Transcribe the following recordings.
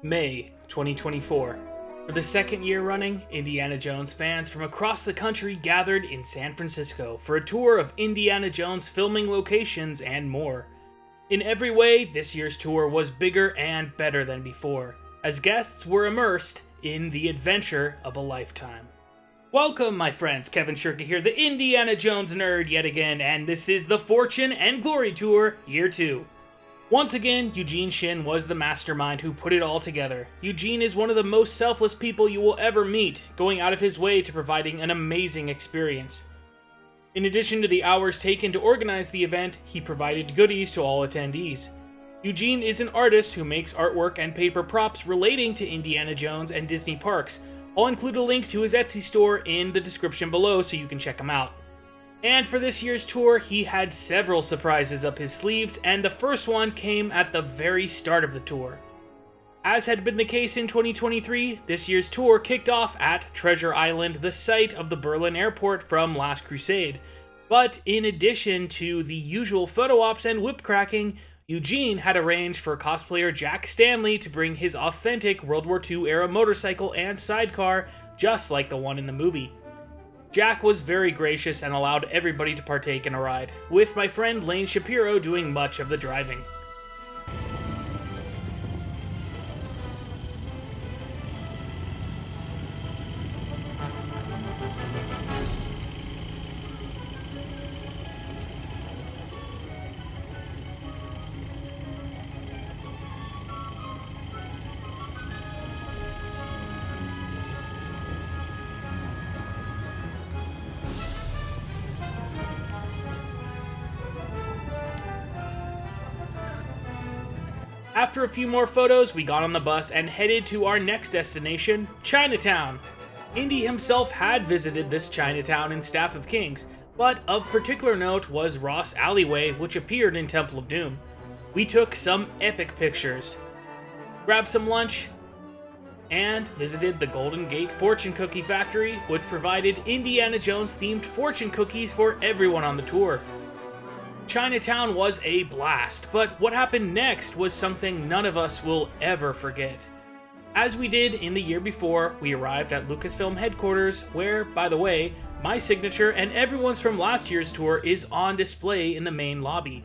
May 2024. For the second year running, Indiana Jones fans from across the country gathered in San Francisco for a tour of Indiana Jones filming locations and more. In every way, this year's tour was bigger and better than before, as guests were immersed in the adventure of a lifetime. Welcome, my friends. Kevin Shirka here, the Indiana Jones nerd yet again, and this is the Fortune and Glory Tour, Year 2. Once again, Eugene Shin was the mastermind who put it all together. Eugene is one of the most selfless people you will ever meet, going out of his way to providing an amazing experience. In addition to the hours taken to organize the event, he provided goodies to all attendees. Eugene is an artist who makes artwork and paper props relating to Indiana Jones and Disney parks. I'll include a link to his Etsy store in the description below so you can check him out. And for this year's tour, he had several surprises up his sleeves, and the first one came at the very start of the tour. As had been the case in 2023, this year's tour kicked off at Treasure Island, the site of the Berlin airport from Last Crusade. But in addition to the usual photo ops and whip cracking, Eugene had arranged for cosplayer Jack Stanley to bring his authentic World War II era motorcycle and sidecar, just like the one in the movie. Jack was very gracious and allowed everybody to partake in a ride, with my friend Lane Shapiro doing much of the driving. After a few more photos, we got on the bus and headed to our next destination, Chinatown. Indy himself had visited this Chinatown in Staff of Kings, but of particular note was Ross Alleyway, which appeared in Temple of Doom. We took some epic pictures, grabbed some lunch, and visited the Golden Gate Fortune Cookie Factory, which provided Indiana Jones themed fortune cookies for everyone on the tour. Chinatown was a blast, but what happened next was something none of us will ever forget. As we did in the year before, we arrived at Lucasfilm headquarters, where, by the way, my signature and everyone's from last year's tour is on display in the main lobby.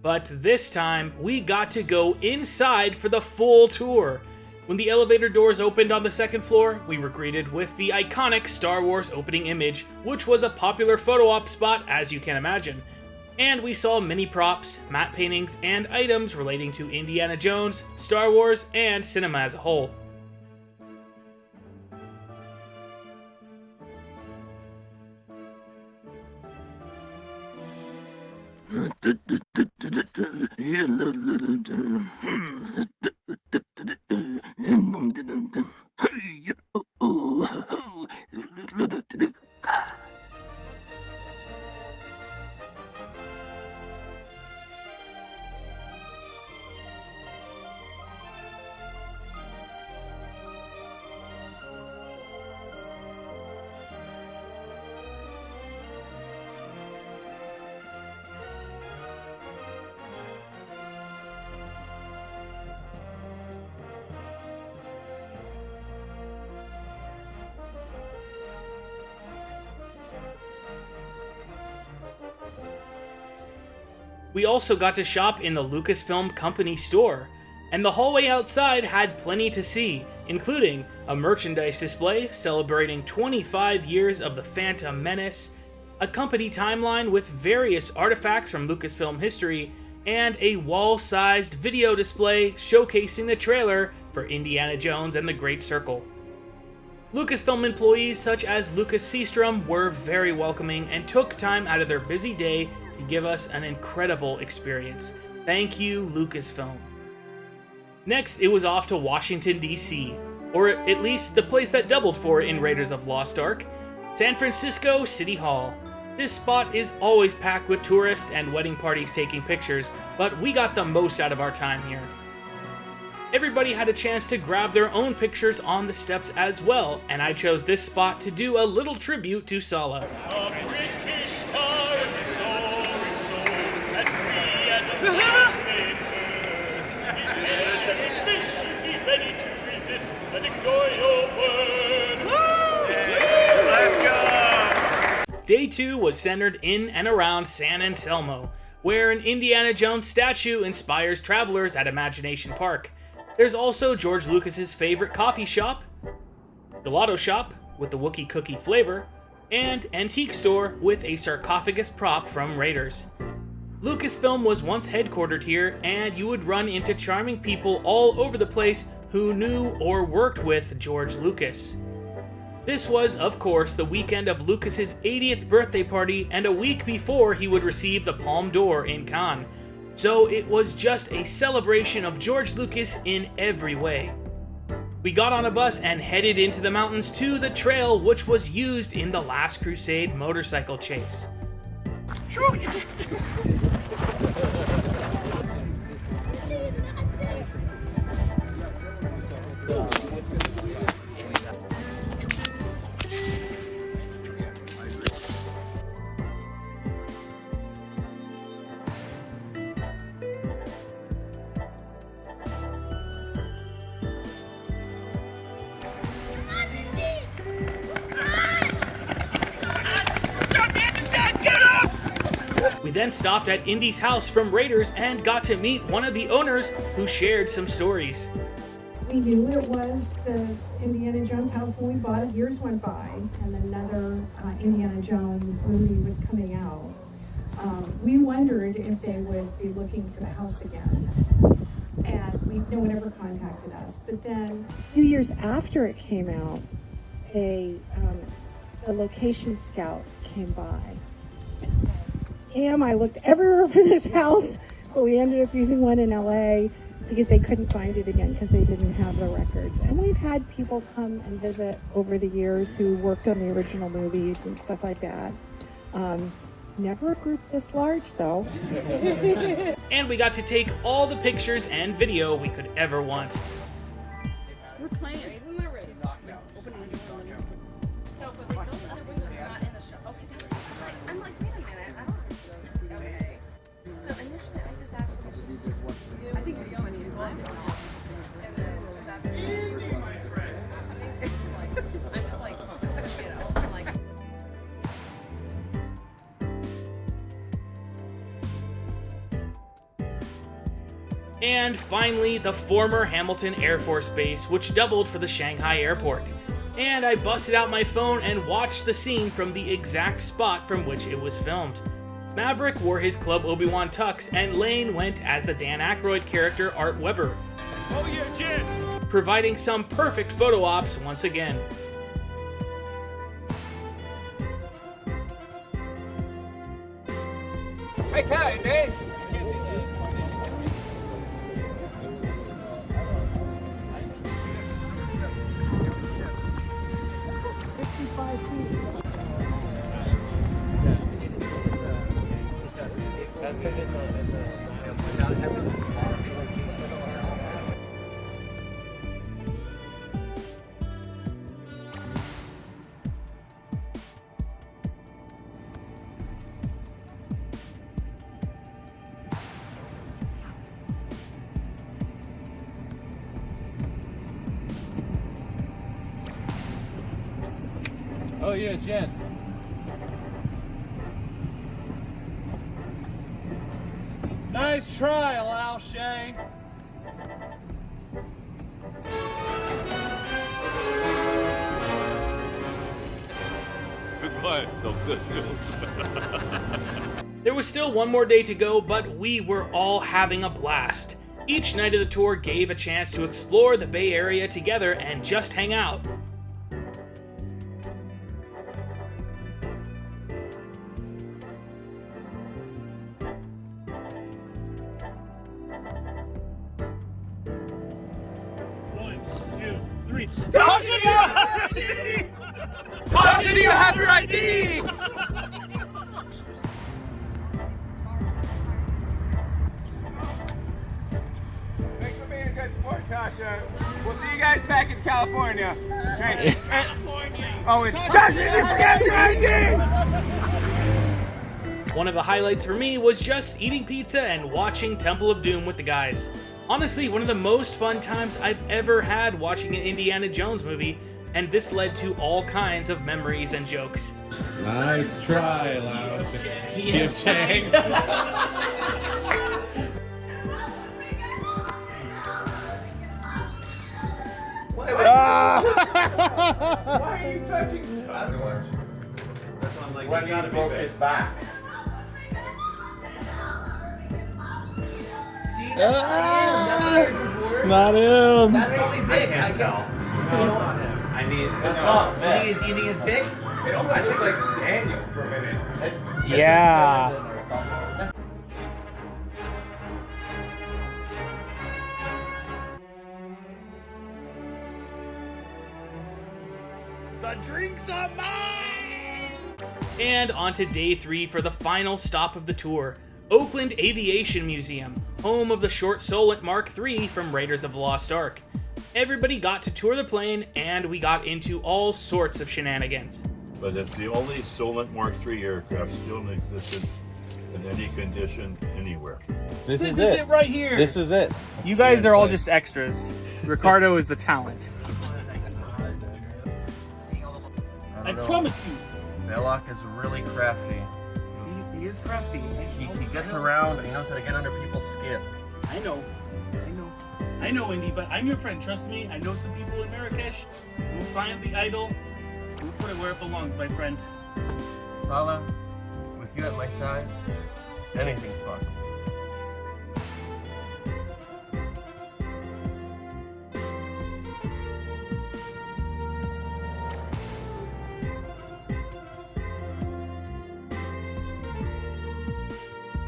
But this time, we got to go inside for the full tour. When the elevator doors opened on the second floor, we were greeted with the iconic Star Wars opening image, which was a popular photo op spot, as you can imagine. And we saw many props, matte paintings, and items relating to Indiana Jones, Star Wars, and cinema as a whole. We also got to shop in the Lucasfilm Company store, and the hallway outside had plenty to see, including a merchandise display celebrating 25 years of the Phantom Menace, a company timeline with various artifacts from Lucasfilm history, and a wall-sized video display showcasing the trailer for Indiana Jones and the Great Circle. Lucasfilm employees such as Lucas Seastrom were very welcoming and took time out of their busy day to give us an incredible experience. Thank you, Lucasfilm. Next, it was off to Washington, D.C., or at least the place that doubled for in Raiders of the Lost Ark, San Francisco City Hall. This spot is always packed with tourists and wedding parties taking pictures, but we got the most out of our time here. Everybody had a chance to grab their own pictures on the steps as well, and I chose this spot to do a little tribute to Sala. A British star is a soaring soul, as free as a mountain bird. His heirs and fish should be ready to Lucas, a dictatorial word. Let's go! Day 2 was centered in and around San Anselmo, where an Indiana Jones statue inspires travelers at Imagination Park. There's also George Lucas's favorite coffee shop, gelato shop with the Wookiee cookie flavor, and antique store with a sarcophagus prop from Raiders. Lucasfilm was once headquartered here, and you would run into charming people all over the place who knew or worked with George Lucas. This was, of course, the weekend of Lucas's 80th birthday party and a week before he would receive the Palme d'Or in Cannes, so it was just a celebration of George Lucas in every way. We got on a bus and headed into the mountains to the trail which was used in the Last Crusade motorcycle chase. We then stopped at Indy's house from Raiders and got to meet one of the owners who shared some stories. We knew it was the Indiana Jones house when we bought it. Years went by, and another Indiana Jones movie was coming out. We wondered if they would be looking for the house again, and no one ever contacted us. But then, a few years after it came out, a location scout came by and said, "Damn, I looked everywhere for this house," but we ended up using one in LA because they couldn't find it again because they didn't have the records. And we've had people come and visit over the years who worked on the original movies and stuff like that. Never a group this large, though. And we got to take all the pictures and video we could ever want. We're playing. Isn't that right? So, but like those other windows are not in the show. Okay, that's like, I'm like, wait a minute, I don't. Okay. So initially, I just asked what we should do. I think we go into one. And then that's easy, my friend. I'm just like, you know, I'm like. And finally, the former Hamilton Air Force Base, which doubled for the Shanghai airport. And I busted out my phone and watched the scene from the exact spot from which it was filmed. Maverick wore his Club Obi-Wan tux, and Lane went as the Dan Aykroyd character Art Weber, Oh, Eugene! providing some perfect photo ops once again. Hey, Kai, Invade! Oh yeah, Jen. Nice try, Lao Shay. There was still one more day to go, but we were all having a blast. Each night of the tour gave a chance to explore the Bay Area together and just hang out. Caution, you have your ID! Caution, you have your ID! Thanks for being a good sport, Tasha. We'll see you guys back in California. Drink. California. Oh, it's Tasha, you forgot your ID! One of the highlights for me was just eating pizza and watching Temple of Doom with the guys. Honestly, one of the most fun times I've ever had watching an Indiana Jones movie, and this led to all kinds of memories and jokes. Nice try, Loud. Give Chang. Why are you touching stuff? When he broke his back. Not him. That's only Vic. I can't tell. No, it's not him. I mean, it's not. You think it's Vic? It almost looks like Daniel for a minute. Yeah. Or something. The drinks are mine! And on to day 3 for the final stop of the tour, Oakland Aviation Museum, home of the short Solent Mark III from Raiders of the Lost Ark. Everybody got to tour the plane, and we got into all sorts of shenanigans. But it's the only Solent Mark III aircraft still in existence in any condition anywhere. This is it right here. This is it. You guys are all just extras. Ricardo is the talent. I promise you. Belloc is really crafty. He is crafty. He gets around and he knows how to get under people's skin. I know, Indy, but I'm your friend. Trust me. I know some people in Marrakesh. We'll find the idol. We'll put it where it belongs, my friend. Salah, with you at my side, anything's possible.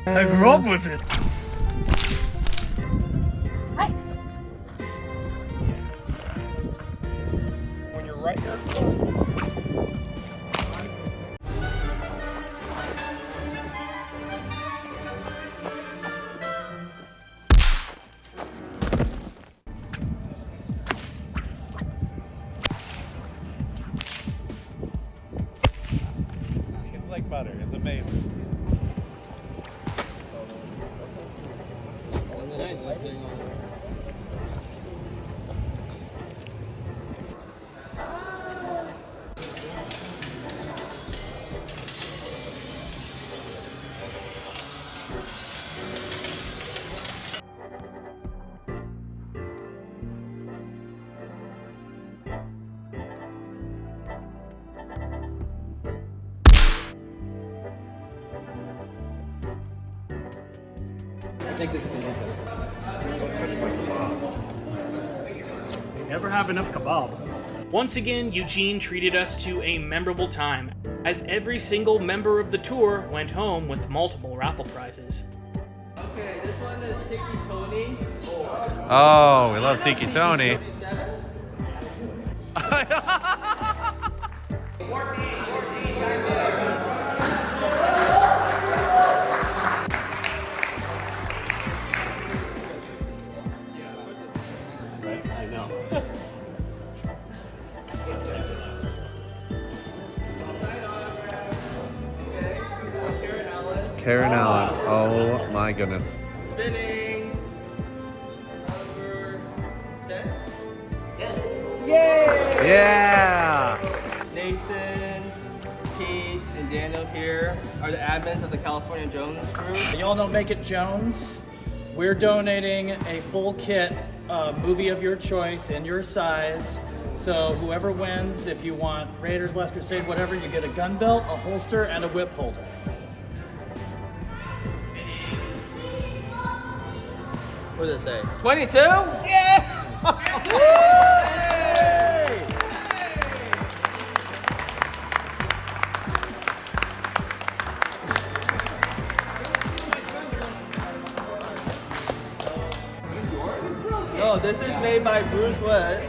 I grew up with it. Hi. When you're right here. It's like butter. It's amazing. Never have enough kebab. Once again, Eugene treated us to a memorable time, as every single member of the tour went home with multiple raffle prizes. Okay, this one is Tiki Tony. Oh, we love Tiki Tony. I know. Karen Allen. Oh my goodness. Spinning. Number 10. Yeah. Nathan, Keith, and Daniel here are the admins of the California Jones crew. Y'all know Make It Jones. We're donating a full kit, movie of your choice in your size. So whoever wins, if you want Raiders, Last Crusade, whatever, you get a gun belt, a holster, and a whip holder. What does it say? 22? Yeah! No, this is made by Bruce Willett.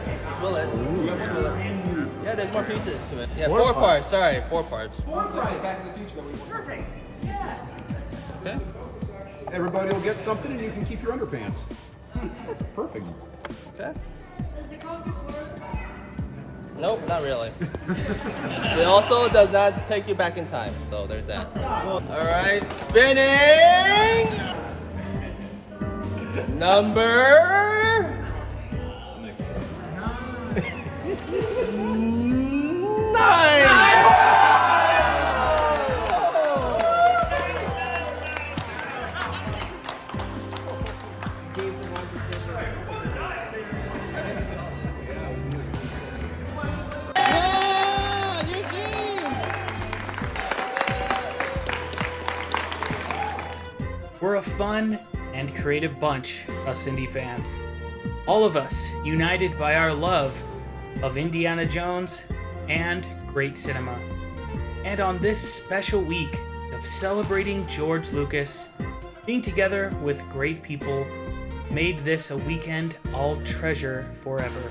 Yeah, there's more pieces to it. Yeah, four parts. Sorry, 4 parts. Perfect. Okay. Everybody will get something and you can keep your underpants. Perfect. Okay. Does the compass work? Nope, not really. It also does not take you back in time, so there's that. All right, spinning. Number 9. Yeah, Eugene! We're a fun and creative bunch, us indie fans. All of us united by our love of Indiana Jones and great cinema. And on this special week of celebrating George Lucas, being together with great people made this a weekend I'll treasure forever.